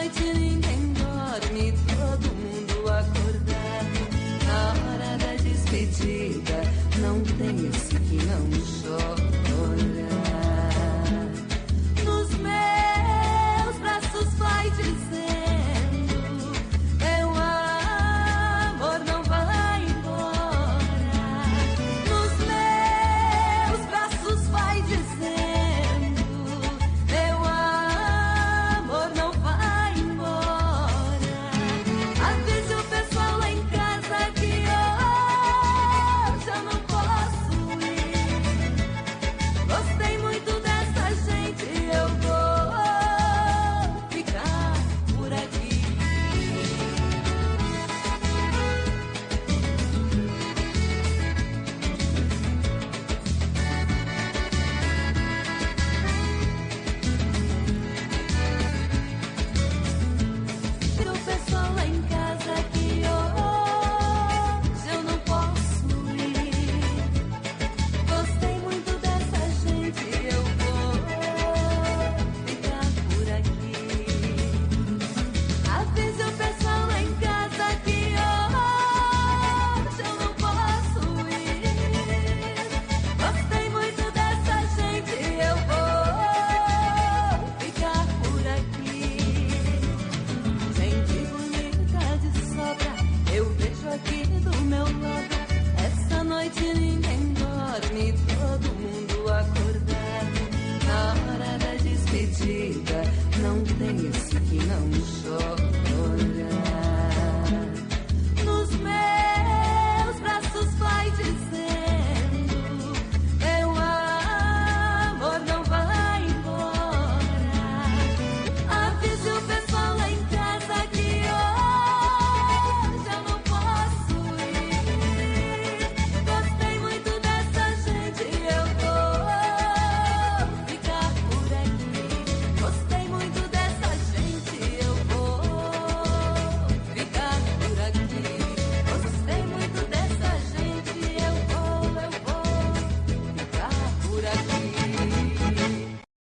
noite ninguém dorme, todo mundo acordado. Na hora da despedida, não tem esse que não chora. Nos meus braços vai dizendo, meu amor não vai embora. Nos meus braços vai dizendo, meu amor não vai embora. Avise o pessoal lá em casa que hoje eu não posso ir. Gostei muito dessa gente, eu vou ficar por aqui. O pessoal lá em casa que hoje eu não posso ir. Gostei muito dessa gente, eu vou ficar por aqui. Avise